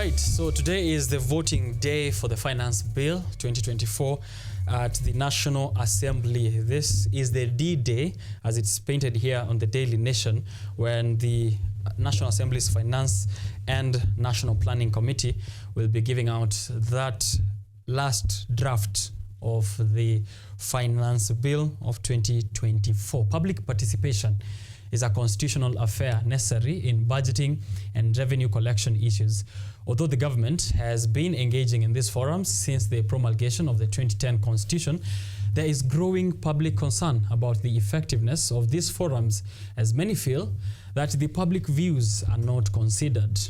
right, so today is the voting day for the Finance Bill 2024 at the National Assembly. This is the D-Day, as it's painted here on the Daily Nation, when the National Assembly's Finance and National Planning Committee will be giving out that last draft of the Finance Bill of 2024. Public participation is a constitutional affair necessary in budgeting and revenue collection issues. Although the government has been engaging in these forums since the promulgation of the 2010 Constitution, there is growing public concern about the effectiveness of these forums, as many feel that the public views are not considered.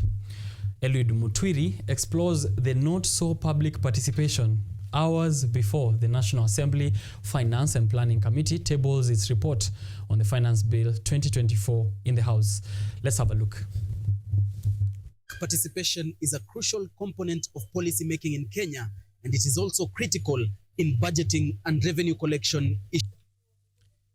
Eliud Mutwiri explores the not-so-public participation hours before the National Assembly Finance and Planning Committee tables its report on the Finance Bill 2024 in the House. Let's have a look. Participation is a crucial component of policy making in Kenya, and it is also critical in budgeting and revenue collection issues.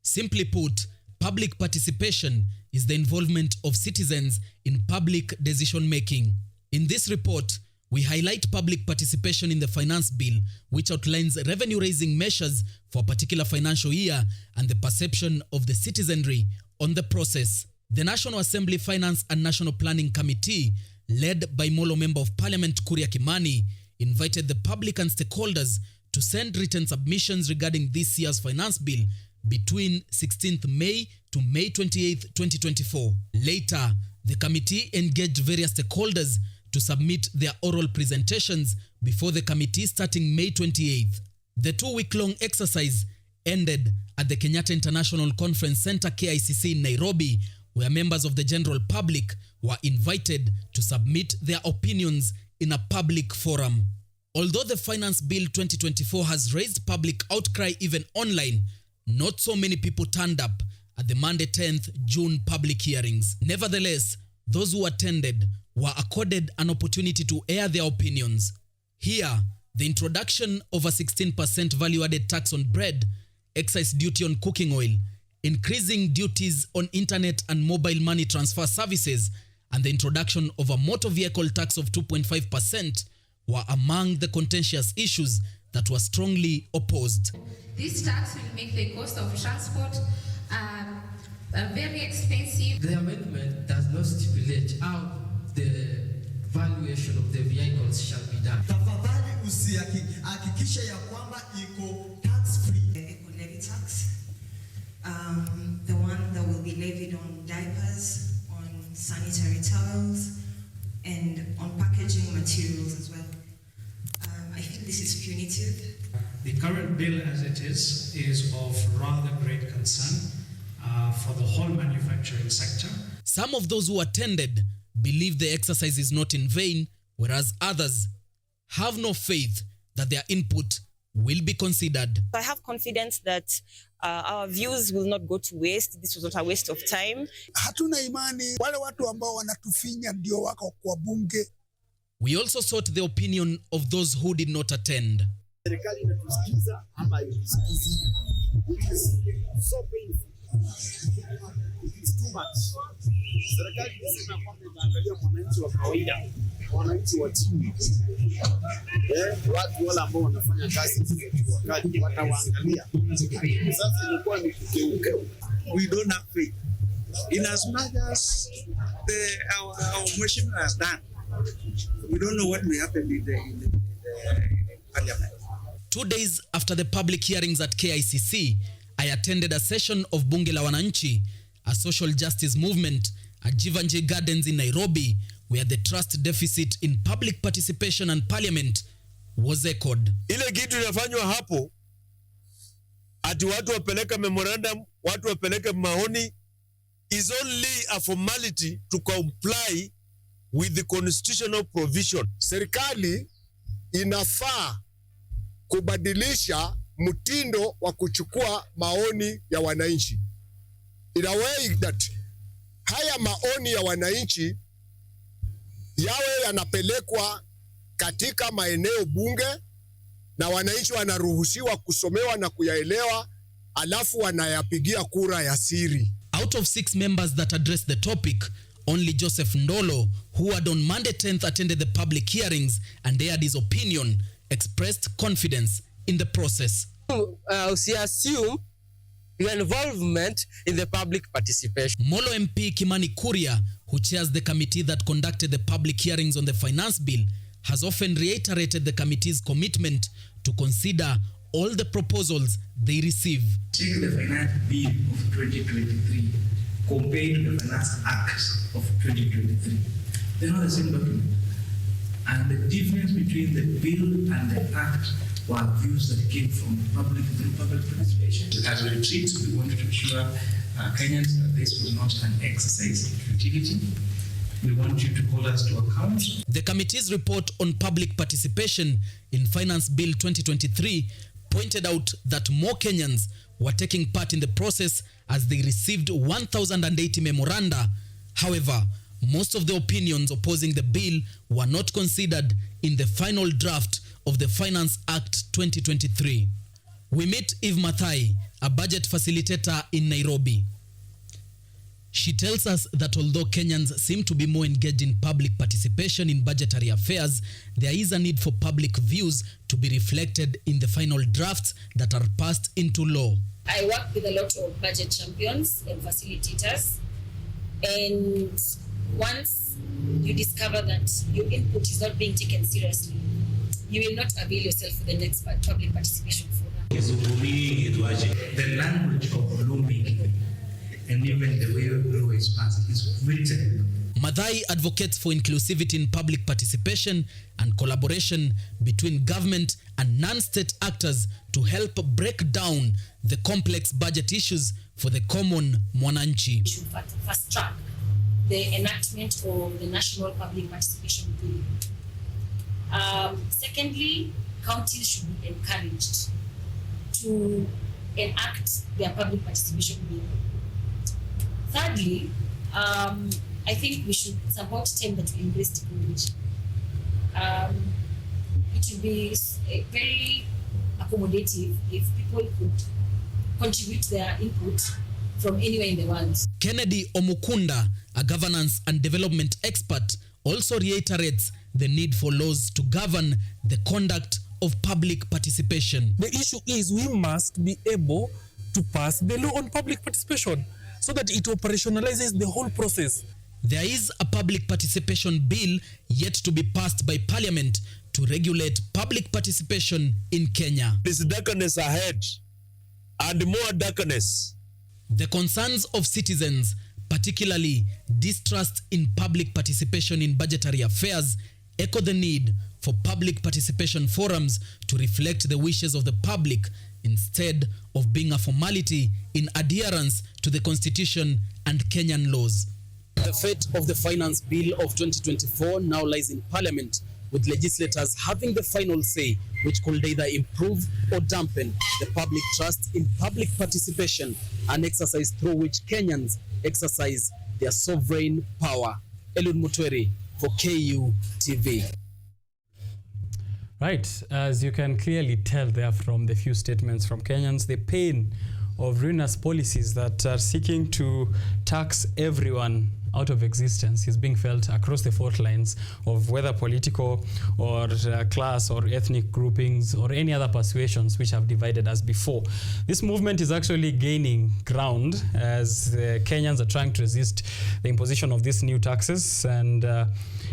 Simply put, public participation is the involvement of citizens in public decision making. In this report, we highlight public participation in the Finance Bill, which outlines revenue-raising measures for a particular financial year and the perception of the citizenry on the process. The National Assembly Finance and National Planning Committee, led by Molo Member of Parliament Kuria Kimani, invited the public and stakeholders to send written submissions regarding this year's Finance Bill between 16th May to May 28, 2024. Later, the committee engaged various stakeholders to submit their oral presentations before the committee starting May 28th. The two-week-long exercise ended at the Kenyatta International Conference Center KICC in Nairobi, where members of the general public were invited to submit their opinions in a public forum. Although the Finance Bill 2024 has raised public outcry even online, not so many people turned up at the Monday 10th June public hearings. Nevertheless, those who attended were accorded an opportunity to air their opinions. Here, the introduction of a 16% value-added tax on bread, excise duty on cooking oil, increasing duties on internet and mobile money transfer services, and the introduction of a motor vehicle tax of 2.5% were among the contentious issues that were strongly opposed. This tax will make the cost of transport very expensive. The amendment does not stipulate how the valuation of the vehicles shall be done. Tafadhali usihakikishe ya kwamba iko tax free. The eco levy tax, the one that will be levied on diapers, on sanitary towels, and on packaging materials as well. I feel this is punitive. The current bill as it is of rather great concern for the whole manufacturing sector. Some of those who attended believe the exercise is not in vain, whereas others have no faith that their input will be considered. I have confidence that our views will not go to waste. This was not a waste of time. Hatuna imani wale watu ambao wanatufinya ndio wako kwa bunge. We also sought the opinion of those who did not attend. Serikali inatusikiza ama haitusikizi. It is so painful. It is too much. Serikali inasema kwamba inaangalia mwananchi wa kawaida, mwananchi wa chini. Watu wale ambao wanafanya kazi wakati watawaangalia. Sasa ilikuwa ni kukeuka. We don't have faith. In as much as our motion has done, we don't know what may happen in the parliament. 2 days after the public hearings at KICC, I attended a session of Bunge la Wananchi, a social justice movement at Jivanjee Gardens in Nairobi, where the trust deficit in public participation and parliament was echoed. Ile kitu inafanywa hapo, ati watu wapeleke memorandum, watu wapeleke maoni, is only a formality to comply with the constitutional provision. Serikali inafaa kubadilisha mtindo wa kuchukua maoni ya wananchi, in a way that haya maoni ya wananchi yawe yanapelekwa katika maeneo bunge na wananchi wanaruhusiwa kusomewa na kuyaelewa, alafu wanayapigia kura ya siri. Out of 6 members that addressed the topic, Only Joseph Ndolo, who had on Monday 10th attended the public hearings and aired his opinion, expressed confidence in the process. We assume your involvement in the public participation. Molo MP Kimani Kuria, who chairs the committee that conducted the public hearings on the finance bill, has often reiterated the committee's commitment to consider all the proposals they receive. Take the finance bill of 2023 compared to the Finance Act of 2023. They're not the same document. And the difference between the bill and the act were views that came from public participation. As we retreat, we wanted to assure Kenyans that this was not an exercise in futility. We want you to hold us to account. The committee's report on public participation in Finance Bill 2023 pointed out that more Kenyans were taking part in the process as they received 1,080 memoranda. However, most of the opinions opposing the bill were not considered in the final draft of the Finance Act 2023. We meet Eve Mathai, a budget facilitator in Nairobi. She tells us that although Kenyans seem to be more engaged in public participation in budgetary affairs, there is a need for public views to be reflected in the final drafts that are passed into law. I work with a lot of budget champions and facilitators, and once you discover that your input is not being taken seriously, you will not avail yourself for the next public participation forum. The language of lawmaking and even the way law is passed is written. Mathai advocates for inclusivity in public participation and collaboration between government and non-state actors to help break down the complex budget issues for the common mwananchi. We should fast track the enactment of the National Public Participation Bill. Secondly, counties should be encouraged to enact their public participation bill. Thirdly, I think we should support time that we embrace technology. It would be very accommodative if people could contribute their input from anywhere in the world. Kennedy Omukunda, a governance and development expert, also reiterates the need for laws to govern the conduct of public participation. The issue is we must be able to pass the law on public participation so that it operationalizes the whole process. There is a public participation bill yet to be passed by Parliament to regulate public participation in Kenya. There's darkness ahead and more darkness. The concerns of citizens, particularly distrust in public participation in budgetary affairs, echo the need for public participation forums to reflect the wishes of the public instead of being a formality in adherence to the Constitution and Kenyan laws. The fate of the Finance Bill of 2024 now lies in Parliament, with legislators having the final say, which could either improve or dampen the public trust in public participation, an exercise through which Kenyans exercise their sovereign power. Elud Mutweri for KUTV. Right, as you can clearly tell there from the few statements from Kenyans, the pain of ruinous policies that are seeking to tax everyone out of existence is being felt across the fault lines of whether political or class or ethnic groupings or any other persuasions which have divided us before. This movement is actually gaining ground as Kenyans are trying to resist the imposition of these new taxes, and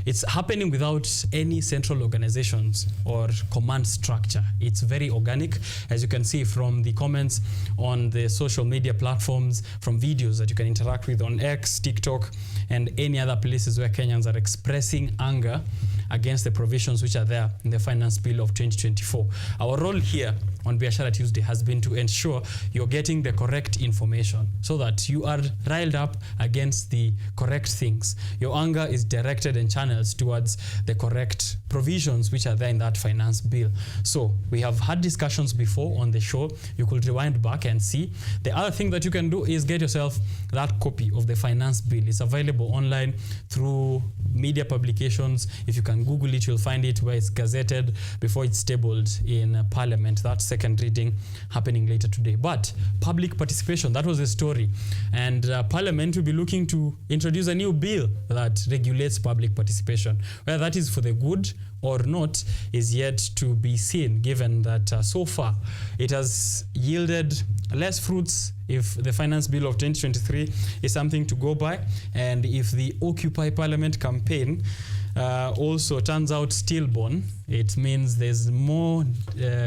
it's happening without any central organizations or command structure. It's very organic, as you can see from the comments on the social media platforms, from videos that you can interact with on X, TikTok, and any other places where Kenyans are expressing anger against the provisions which are there in the Finance Bill of 2024. Our role here on Biashara Tuesday has been to ensure you're getting the correct information so that you are riled up against the correct things. Your anger is directed and channeled towards the correct provisions which are there in that finance bill. So we have had discussions before on the show. You could rewind back and see. The other thing that you can do is get yourself that copy of the finance bill. It's available online through media publications. If you can Google it, you'll find it where it's gazetted before it's tabled in Parliament. That's second reading happening later today. But public participation, that was the story. And Parliament will be looking to introduce a new bill that regulates public participation. Whether that is for the good or not is yet to be seen, given that so far it has yielded less fruits if the finance bill of 2023 is something to go by, and if the Occupy Parliament campaign also turns out stillborn, it means there's more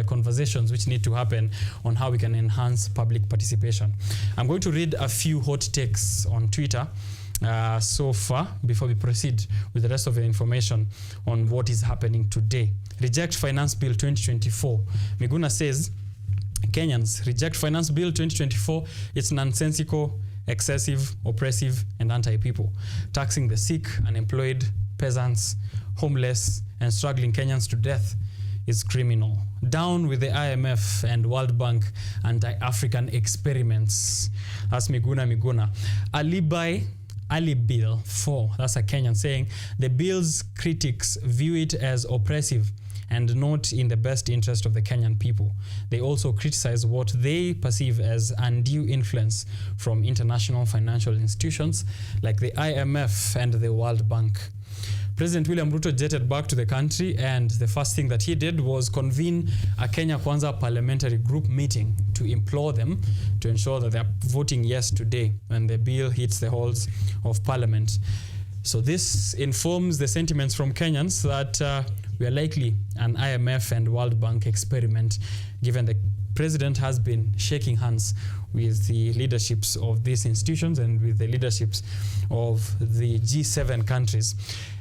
conversations which need to happen on how we can enhance public participation. I'm going to read a few hot takes on Twitter so far before we proceed with the rest of the information on what is happening today. Reject Finance Bill 2024. Miguna says, Kenyans, reject Finance Bill 2024. It's nonsensical, excessive, oppressive, and anti-people. Taxing the sick, unemployed, peasants, homeless, and struggling Kenyans to death is criminal. Down with the IMF and World Bank anti-African experiments. That's Miguna. Ali Bill 4, that's a Kenyan saying, the bill's critics view it as oppressive and not in the best interest of the Kenyan people. They also criticize what they perceive as undue influence from international financial institutions like the IMF and the World Bank. President William Ruto jetted back to the country, and the first thing that he did was convene a Kenya Kwanza parliamentary group meeting to implore them to ensure that they're voting yes today when the bill hits the halls of parliament. So this informs the sentiments from Kenyans that we are likely an IMF and World Bank experiment, given the president has been shaking hands with the leaderships of these institutions and with the leaderships of the G7 countries.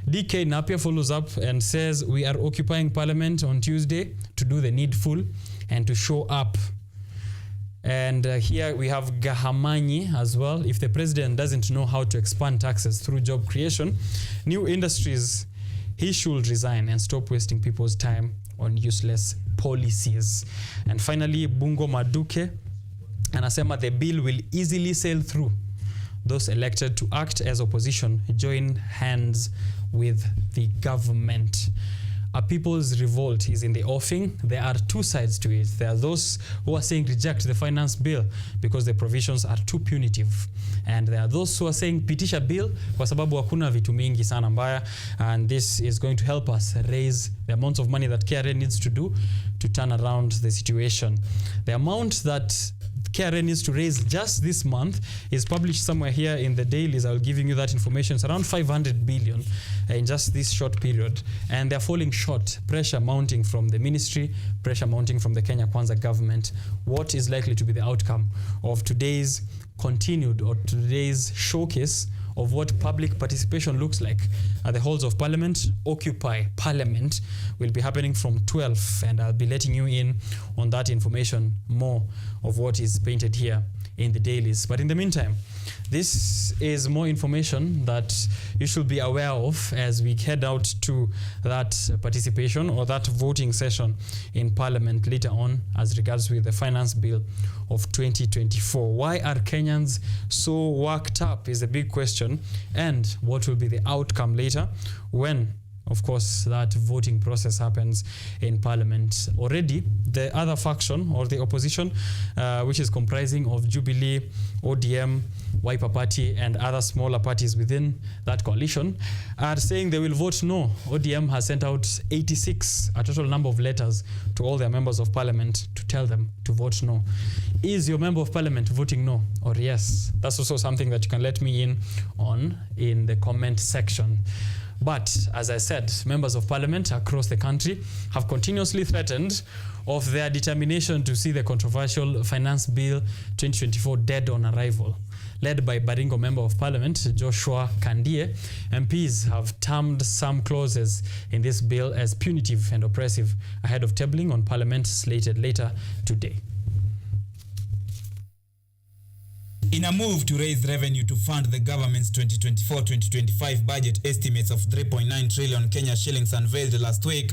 DK Napier follows up and says, we are occupying parliament on Tuesday to do the needful and to show up. And here we have Gahamanyi as well. If the president doesn't know how to expand taxes through job creation, new industries, he should resign and stop wasting people's time on useless policies. And finally, Bungo Maduke anasema the bill will easily sail through. Those elected to act as opposition join hands with the government. A people's revolt is in the offing. There are two sides to it. There are those who are saying reject the finance bill because the provisions are too punitive. And there are those who are saying pitisha bill kwa sababu hakuna vitu mingi sana mbaya, and this is going to help us raise the amount of money that KRA needs to do to turn around the situation. The amount that KRA needs to raise just this month is published somewhere here in the dailies. I'll giving you that information. It's around 500 billion in just this short period, and they're falling short. Pressure mounting from the ministry, pressure mounting from the Kenya Kwanza government. What is likely to be the outcome of today's showcase of what public participation looks like at the halls of parliament? Occupy Parliament will be happening from 12, and I'll be letting you in on that information, more of what is painted here in the dailies. But in the meantime, this is more information that you should be aware of as we head out to that participation or that voting session in Parliament later on as regards with the finance bill of 2024. Why are Kenyans so worked up is a big question, and what will be the outcome later when, of course, that voting process happens in Parliament. Already, the other faction or the opposition, which is comprising of Jubilee, ODM, Wiper Party, and other smaller parties within that coalition, are saying they will vote no. ODM has sent out 86, a total number of letters to all their members of Parliament to tell them to vote no. Is your member of Parliament voting no or yes? That's also something that you can let me in on in the comment section. But as I said, members of Parliament across the country have continuously threatened of their determination to see the controversial Finance Bill 2024 dead on arrival. Led by Baringo Member of Parliament Joshua Kandie, MPs have termed some clauses in this bill as punitive and oppressive ahead of tabling on Parliament slated later today. In a move to raise revenue to fund the government's 2024-2025 budget estimates of 3.9 trillion Kenya shillings unveiled last week,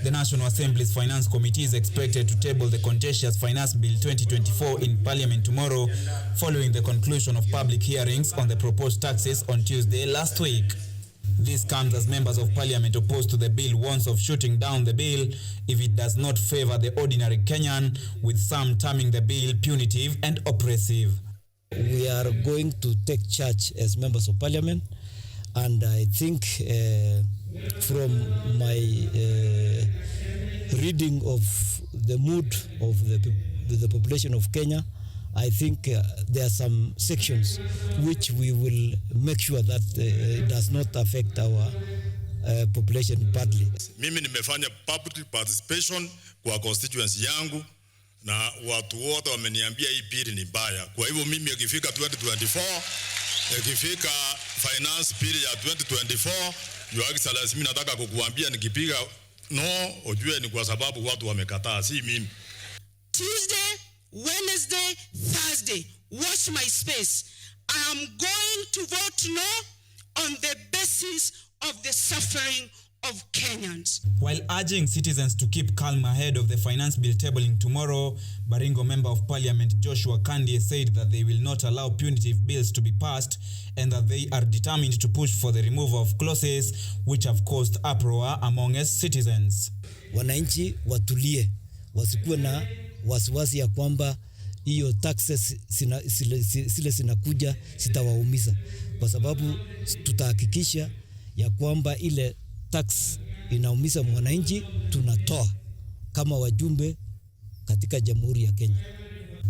the National Assembly's Finance Committee is expected to table the contentious Finance Bill 2024 in Parliament tomorrow, following the conclusion of public hearings on the proposed taxes on Tuesday last week. This comes as members of parliament opposed to the bill warns of shooting down the bill if it does not favor the ordinary Kenyan, with some terming the bill punitive and oppressive. We are going to take charge as members of parliament, and I think from my reading of the mood of the population of Kenya, I think there are some sections which we will make sure that it does not affect our population badly. Mimi nimefanya public participation kwa constituency yangu na watu wote wameniambia hii bill ni mbaya. Kwa hivyo mimi ikifika 2024, ikifika finance bill ya 2024, Your Excellency, mimi nataka kukuambia nikipiga no, ujue ni kwa sababu watu wamekataa, si mimi. Tuesday, Wednesday, Thursday, watch my space. I am going to vote no on the basis of the suffering of Kenyans. While urging citizens to keep calm ahead of the finance bill tabling tomorrow, Baringo Member of Parliament Joshua Kandie said that they will not allow punitive bills to be passed and that they are determined to push for the removal of clauses which have caused uproar among citizens. Wananchi watulie, wasikuwe na wasiwasi ya kwamba hiyo taxes sile zinakuja sitawaumiza, kwa sababu tutahakikisha ya kwamba ile tax inaumiza mwananchi tunatoa kama wajumbe katika Jamhuri ya Kenya.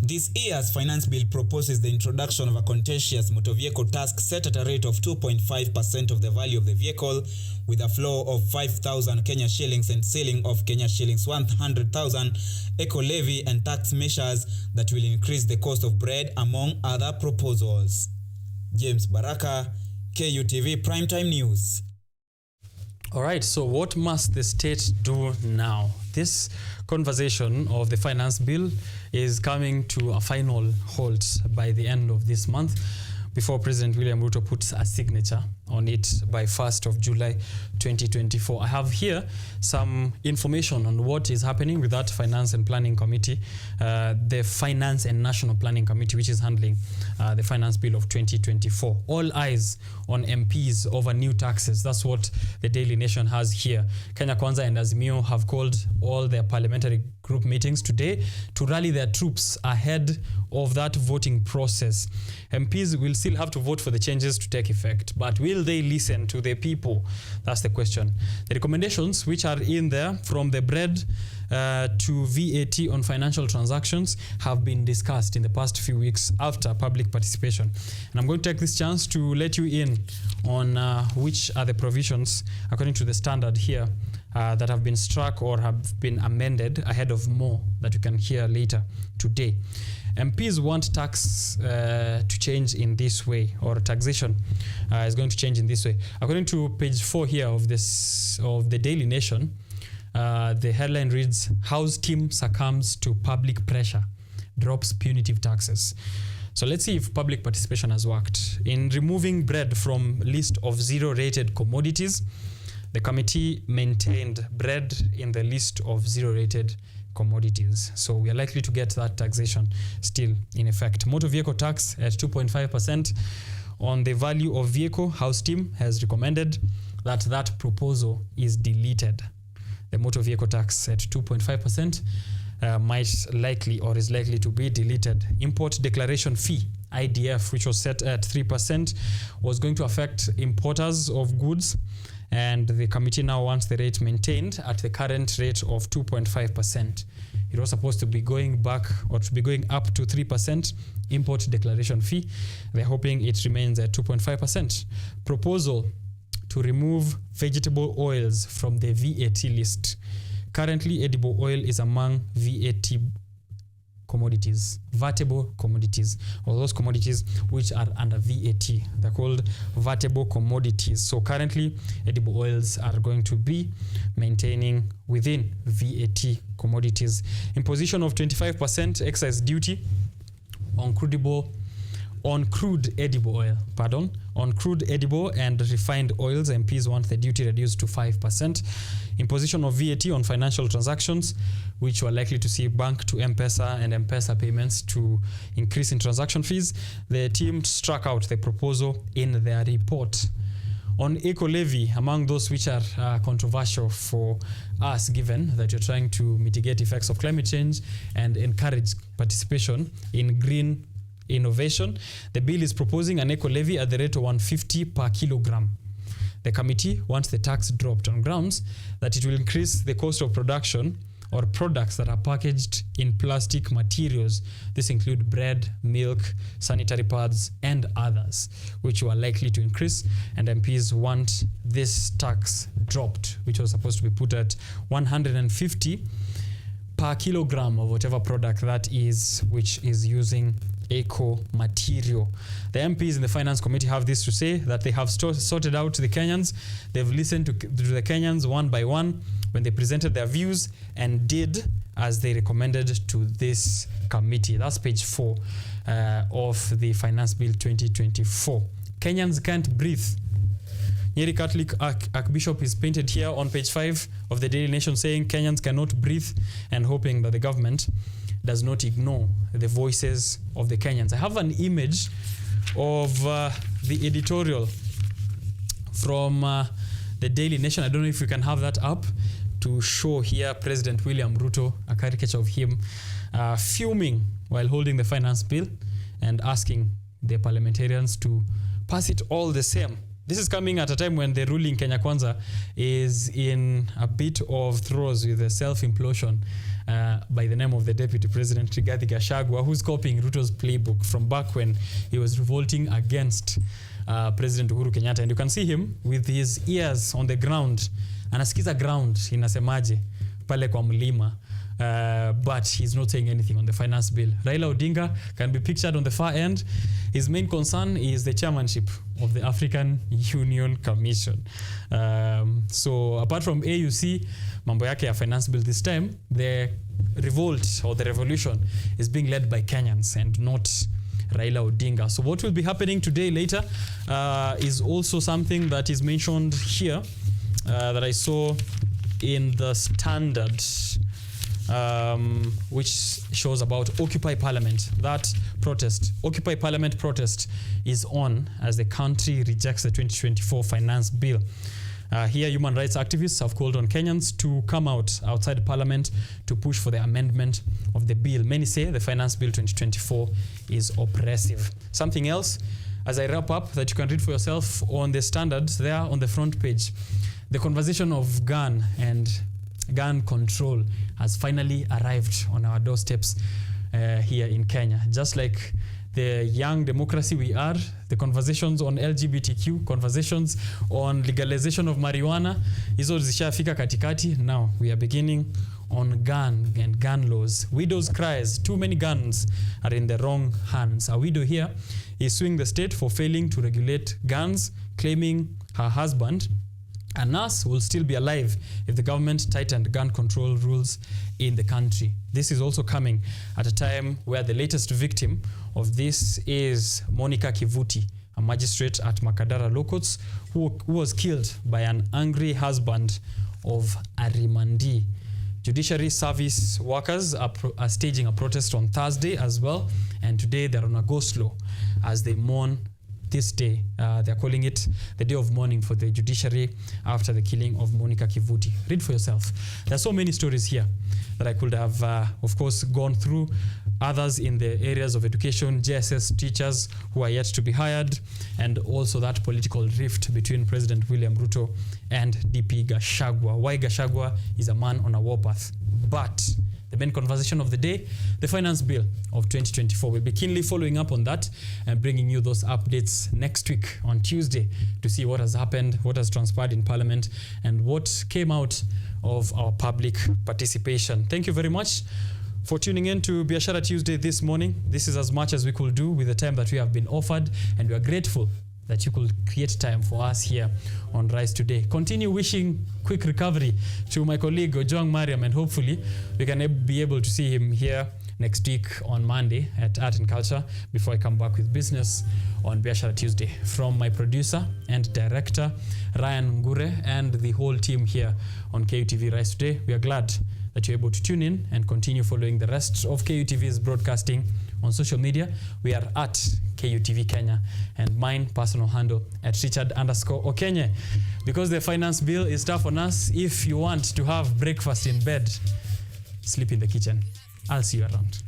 This year's finance bill proposes the introduction of a contentious motor vehicle tax set at a rate of 2.5% of the value of the vehicle, with a floor of 5,000 Kenya shillings and ceiling of Kenya shillings 100,000, eco levy and tax measures that will increase the cost of bread, among other proposals. James Baraka, KUTV Primetime News. All right, so what must the state do now? This conversation of the finance bill is coming to a final halt by the end of this month, before President William Ruto puts a signature on it by 1st of July 2024. I have here some information on what is happening with that Finance and Planning Committee, the Finance and National Planning Committee, which is handling the Finance Bill of 2024. All eyes on MPs over new taxes. That's what the Daily Nation has here. Kenya Kwanza and Azimio have called all their parliamentary group meetings today to rally their troops ahead of that voting process. MPs will still have to vote for the changes to take effect, but will they listen to the people? That's the question. The recommendations which are in there, from the bread to VAT on financial transactions, have been discussed in the past few weeks after public participation. And I'm going to take this chance to let you in on which are the provisions, according to the standard here, that have been struck or have been amended ahead of more that you can hear later today. MPs want tax to change in this way, or taxation is going to change in this way. According to page 4 here of the Daily Nation, the headline reads, House team succumbs to public pressure, drops punitive taxes. So let's see if public participation has worked. In removing bread from list of zero-rated commodities, the committee maintained bread in the list of zero-rated commodities. So we are likely to get that taxation still in effect. Motor vehicle tax at 2.5% on the value of vehicle. House team has recommended that that proposal is deleted. The motor vehicle tax at 2.5% is likely to be deleted. Import declaration fee, IDF, which was set at 3%, was going to affect importers of goods, and the committee now wants the rate maintained at the current rate of 2.5%. It was supposed to be going back, or to be going up to 3% import declaration fee. They're hoping it remains at 2.5%. Proposal to remove vegetable oils from the VAT list. Currently, edible oil is among VAT commodities, vatable commodities, or those commodities which are under VAT. They're called vatable commodities. So currently, edible oils are going to be maintaining within VAT commodities. Imposition of 25% excise duty on crude edible and refined oils. MPs want the duty reduced to 5%. Imposition of VAT on financial transactions, which were likely to see bank to M-Pesa and M-Pesa payments to increase in transaction fees. The team struck out the proposal in their report. On eco-levy, among those which are controversial for us, given that you're trying to mitigate effects of climate change and encourage participation in green innovation, the bill is proposing an eco-levy at the rate of 150 per kilogram. The committee wants the tax dropped on grounds that it will increase the cost of production or products that are packaged in plastic materials. This include bread, milk, sanitary pads, and others, which are likely to increase. And MPs want this tax dropped, which was supposed to be put at 150 per kilogram of whatever product that is, which is using eco material. The MPs in the Finance Committee have this to say, that they have sorted out the Kenyans. They've listened to the Kenyans one by one when they presented their views and did as they recommended to this committee. That's page 4 of the Finance Bill 2024. Kenyans can't breathe. Nyeri Catholic Archbishop is painted here on page 5 of the Daily Nation saying Kenyans cannot breathe, and hoping that the government does not ignore the voices of the Kenyans. I have an image of the editorial from the Daily Nation. I don't know if we can have that up to show here President William Ruto, a caricature of him fuming while holding the finance bill and asking the parliamentarians to pass it all the same. This is coming at a time when the ruling Kenya Kwanza is in a bit of throes with a self-implosion by the name of the Deputy President Rigathi Gachagua, who's copying Ruto's playbook from back when he was revolting against President Uhuru Kenyatta. And you can see him with his ears on the ground. Anasikiza ground inasemaje pale kwa mlima. But he's not saying anything on the finance bill. Raila Odinga can be pictured on the far end. His main concern is the chairmanship of the African Union Commission. So apart from AUC, mambo yake ya finance bill this time, the revolt or the revolution is being led by Kenyans and not Raila Odinga. So what will be happening today later is also something that is mentioned here that I saw in the Standard, which shows about Occupy Parliament. That protest, Occupy Parliament protest, is on as the country rejects the 2024 finance bill. Here, human rights activists have called on Kenyans to come outside Parliament to push for the amendment of the bill. Many say the finance bill 2024 is oppressive. Something else, as I wrap up, that you can read for yourself on the Standard, there on the front page, the conversation of gun and gun control has finally arrived on our doorsteps here in Kenya. Just like the young democracy we are, the conversations on LGBTQ, conversations on legalization of marijuana, hizo zishafika katikati. Now we are beginning on gun and gun laws. Widows' cries, too many guns are in the wrong hands. A widow here is suing the state for failing to regulate guns, claiming her husband, a nurse, will still be alive if the government tightened gun control rules in the country. This is also coming at a time where the latest victim of this is Monica Kivuti, a magistrate at Makadara Law Courts who was killed by an angry husband of Arimandi. Judiciary service workers are staging a protest on Thursday as well, and today they're on a go-slow as they mourn this day. They're calling it the day of mourning for the judiciary after the killing of Monica Kivuti. Read for yourself. There are so many stories here that I could have, of course, gone through. Others in the areas of education, JSS teachers who are yet to be hired, and also that political rift between President William Ruto and DP Gachagua. Why Gachagua is a man on a warpath. But the main conversation of the day, the finance bill of 2024. We'll be keenly following up on that and bringing you those updates next week on Tuesday to see what has happened, what has transpired in Parliament, and what came out of our public participation. Thank you very much for tuning in to Biashara Tuesday this morning. This is as much as we could do with the time that we have been offered, and we are grateful that you could create time for us here on Rise Today. Continue wishing quick recovery to my colleague Ojwang Mariam, and hopefully we can be able to see him here next week on Monday at Art and Culture before I come back with business on Biashara Tuesday. From my producer and director, Ryan Ngure, and the whole team here on KUTV Rise Today, we are glad that you're able to tune in and continue following the rest of KUTV's broadcasting on social media. We are at KUTV Kenya, and mine personal handle at Richard_Okenye. Because the finance bill is tough on us, if you want to have breakfast in bed, sleep in the kitchen. I'll see you around.